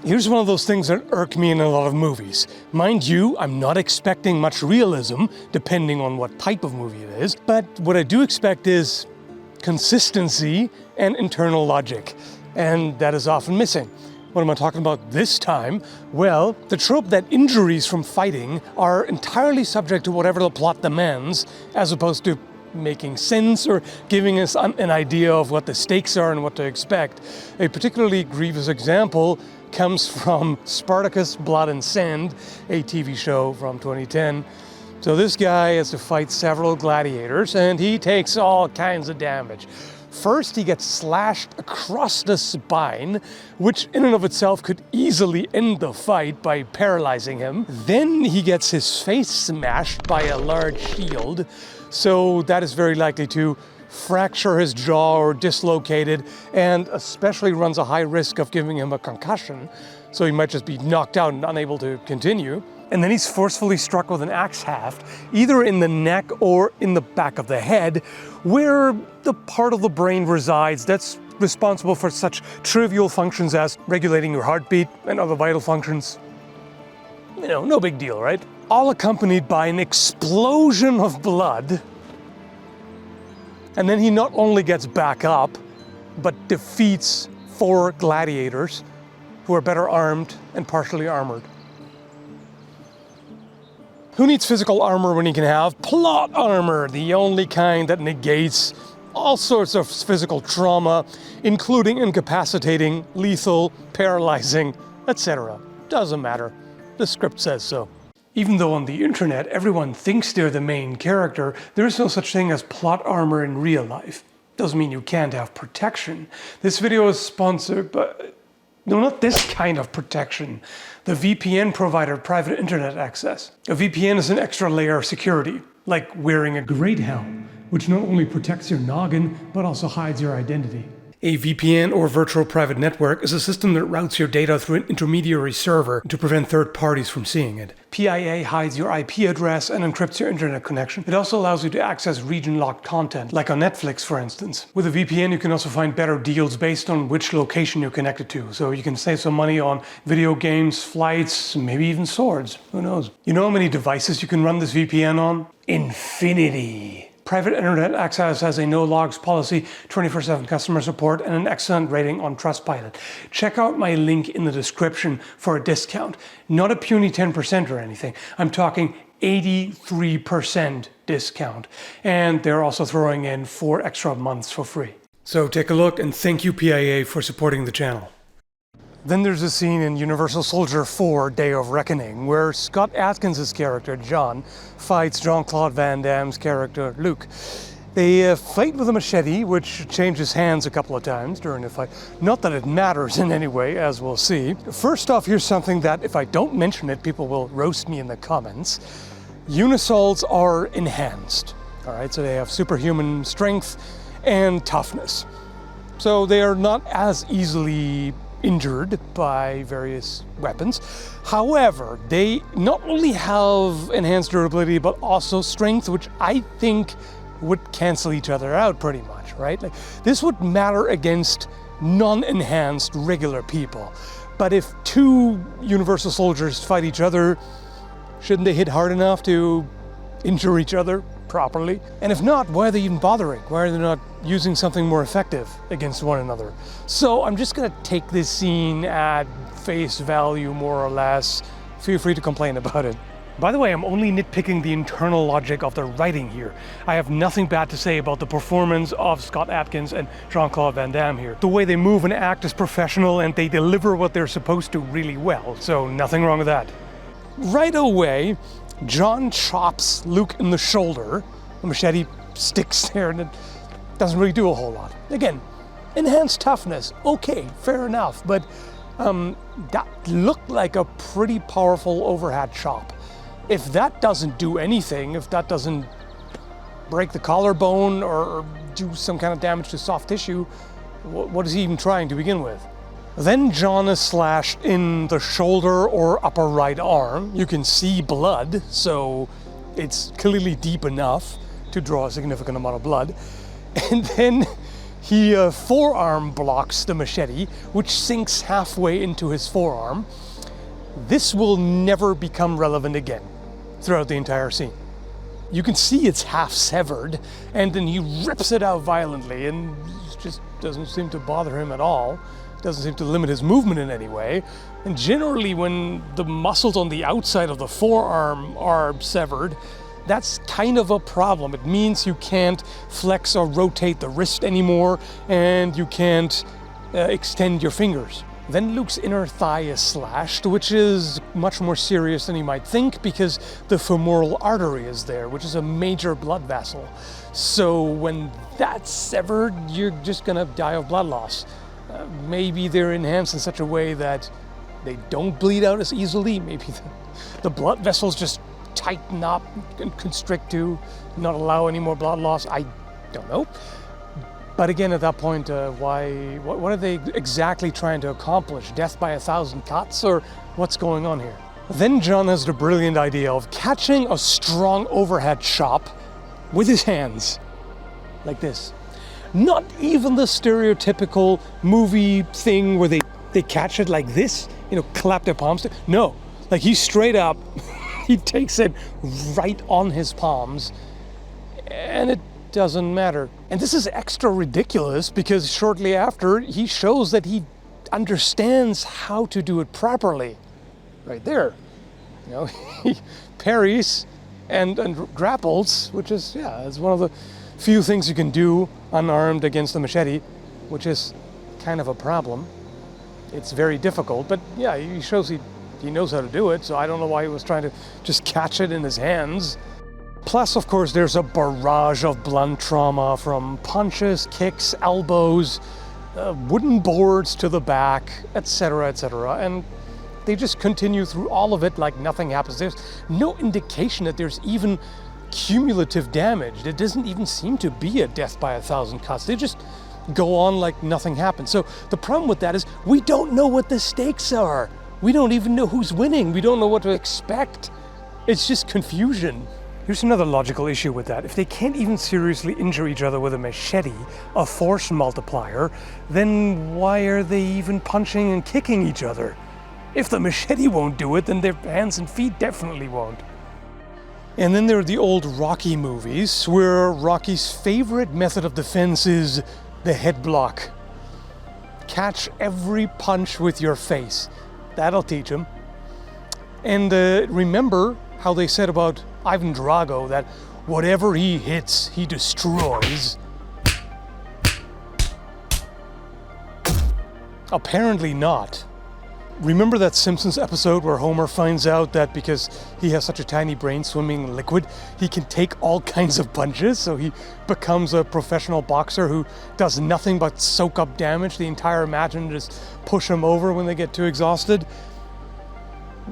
Here's one of those things that irk me in a lot of movies. Mind you, I'm not expecting much realism, depending on what type of movie it is, but what I do expect is consistency and internal logic, and that is often missing. What am I talking about this time? Well, the trope that injuries from fighting are entirely subject to whatever the plot demands, as opposed to making sense or giving us an idea of what the stakes are and what to expect. A particularly grievous example comes from Spartacus, Blood and Sand, a TV show from 2010. So this guy has to fight several gladiators and he takes all kinds of damage. First, he gets slashed across the spine, which in and of itself could easily end the fight by paralyzing him. Then he gets his face smashed by a large shield, so that is very likely to fracture his jaw or dislocate it, and especially runs a high risk of giving him a concussion, so he might just be knocked out and unable to continue. And then he's forcefully struck with an axe haft, either in the neck or in the back of the head, where the part of the brain resides that's responsible for such trivial functions as regulating your heartbeat and other vital functions. You know, no big deal, right? All accompanied by an explosion of blood. And then he not only gets back up, but defeats 4 gladiators who are better armed and partially armored. Who needs physical armor when he can have plot armor, the only kind that negates all sorts of physical trauma, including incapacitating, lethal, paralyzing, etc. Doesn't matter. The script says so. Even though on the internet everyone thinks they're the main character, there is no such thing as plot armor in real life. Doesn't mean you can't have protection. This video is sponsored by... No, not this kind of protection. The VPN provider private internet access. A VPN is an extra layer of security, like wearing a great helm, which not only protects your noggin, but also hides your identity. A VPN, or virtual private network, is a system that routes your data through an intermediary server to prevent third parties from seeing it. PIA hides your IP address and encrypts your internet connection. It also allows you to access region-locked content, like on Netflix, for instance. With a VPN, you can also find better deals based on which location you're connected to, so you can save some money on video games, flights, maybe even swords. Who knows? You know how many devices you can run this VPN on? Infinity. Private internet access has a no logs policy, 24/7 customer support, and an excellent rating on Trustpilot. Check out my link in the description for a discount. Not a puny 10% or anything. I'm talking 83% discount. And they're also throwing in 4 extra months for free. So take a look, and thank you PIA for supporting the channel. Then there's a scene in Universal Soldier 4, Day of Reckoning, where Scott Adkins' character, John, fights Jean-Claude Van Damme's character, Luke. They fight with a machete, which changes hands a couple of times during the fight. Not that it matters in any way, as we'll see. First off, here's something that, if I don't mention it, people will roast me in the comments. Unisols are enhanced. All right, so they have superhuman strength and toughness. So they are not as easily injured by various weapons. However, they not only have enhanced durability, but also strength, which I think would cancel each other out pretty much, right? Like, this would matter against non-enhanced regular people. But if 2 Universal Soldiers fight each other, shouldn't they hit hard enough to injure each other properly? And if not, why are they even bothering? Why are they not using something more effective against one another? So I'm just gonna take this scene at face value, more or less. Feel free to complain about it. By the way, I'm only nitpicking the internal logic of the writing here. I have nothing bad to say about the performance of Scott Adkins and Jean-Claude Van Damme here. The way they move and act is professional, and they deliver what they're supposed to really well, so nothing wrong with that. Right away, John chops Luke in the shoulder. The machete sticks there and it doesn't really do a whole lot. Again, enhanced toughness, okay, fair enough, but that looked like a pretty powerful overhead chop. If that doesn't do anything, if that doesn't break the collarbone or do some kind of damage to soft tissue, what is he even trying to begin with? Then John is slashed in the shoulder or upper right arm. You can see blood, so it's clearly deep enough to draw a significant amount of blood. And then He forearm blocks the machete, which sinks halfway into his forearm. This will never become relevant again throughout the entire scene. You can see it's half severed, and then he rips it out violently, and it just doesn't seem to bother him at all. Doesn't seem to limit his movement in any way. And generally when the muscles on the outside of the forearm are severed, that's kind of a problem. It means you can't flex or rotate the wrist anymore, and you can't extend your fingers. Then Luke's inner thigh is slashed, which is much more serious than you might think because the femoral artery is there, which is a major blood vessel. So when that's severed, you're just gonna die of blood loss. Maybe they're enhanced in such a way that they don't bleed out as easily. Maybe the blood vessels just tighten up and constrict to not allow any more blood loss. I don't know. But again, at that point, what are they exactly trying to accomplish? Death by 1,000 cuts, or what's going on here? Then John has the brilliant idea of catching a strong overhead chop with his hands, like this. Not even the stereotypical movie thing where they catch it like this, clap their palms. No, like he straight up, he takes it right on his palms, and it doesn't matter. And this is extra ridiculous because shortly after, he shows that he understands how to do it properly. Right there. He parries and grapples, which is, is one of the few things you can do unarmed against the machete, which is kind of a problem. It's very difficult, but he shows he knows how to do it, so I don't know why he was trying to just catch it in his hands. Plus, of course, there's a barrage of blunt trauma from punches, kicks, elbows, wooden boards to the back, etc., etc. And they just continue through all of it like nothing happens. There's no indication that there's even cumulative damage. There doesn't even seem to be a death by 1,000 cuts. They just go on like nothing happened. So the problem with that is we don't know what the stakes are. We don't even know who's winning. We don't know what to expect. It's just confusion. Here's another logical issue with that. If they can't even seriously injure each other with a machete, a force multiplier, then why are they even punching and kicking each other? If the machete won't do it, then their hands and feet definitely won't. And then there are the old Rocky movies, where Rocky's favorite method of defense is the head block. Catch every punch with your face. That'll teach him. And remember how they said about Ivan Drago that whatever he hits, he destroys. Apparently not. Remember that Simpsons episode where Homer finds out that because he has such a tiny brain swimming in liquid, he can take all kinds of punches, so he becomes a professional boxer who does nothing but soak up damage the entire match and just push him over when they get too exhausted?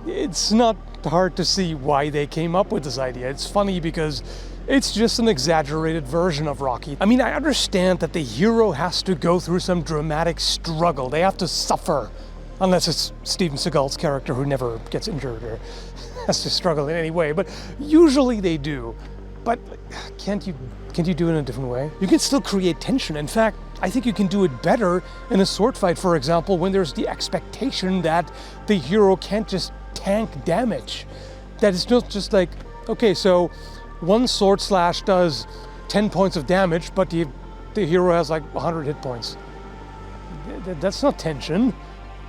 It's not hard to see why they came up with this idea. It's funny because it's just an exaggerated version of Rocky. I mean, I understand that the hero has to go through some dramatic struggle. They have to suffer. Unless it's Steven Seagal's character who never gets injured or has to struggle in any way. But usually they do. But can't you do it in a different way? You can still create tension. In fact, I think you can do it better in a sword fight, for example, when there's the expectation that the hero can't just tank damage. That it's not just like, okay, so one sword slash does 10 points of damage, but the hero has like 100 hit points. That's not tension.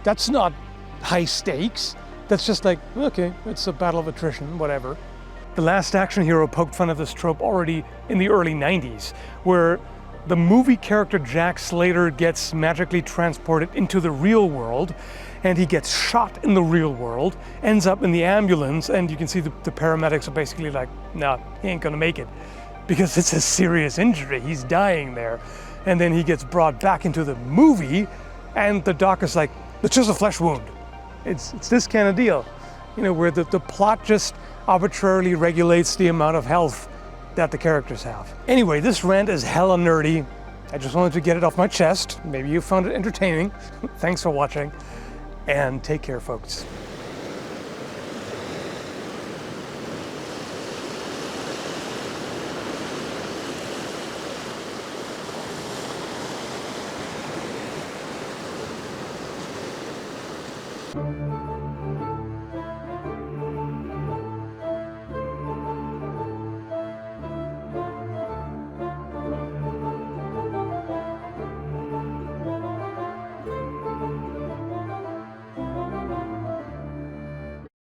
That's not high stakes. That's just like, okay, it's a battle of attrition, whatever. The Last Action Hero poked fun of this trope already in the early 90s, where the movie character Jack Slater gets magically transported into the real world, and he gets shot in the real world, ends up in the ambulance, and you can see the paramedics are basically like, nah, he ain't gonna make it, because it's a serious injury, he's dying there. And then he gets brought back into the movie, and the doc is like, it's just a flesh wound. It's this kind of deal, where the plot just arbitrarily regulates the amount of health that the characters have. Anyway, this rant is hella nerdy. I just wanted to get it off my chest. Maybe you found it entertaining. Thanks for watching, and take care, folks.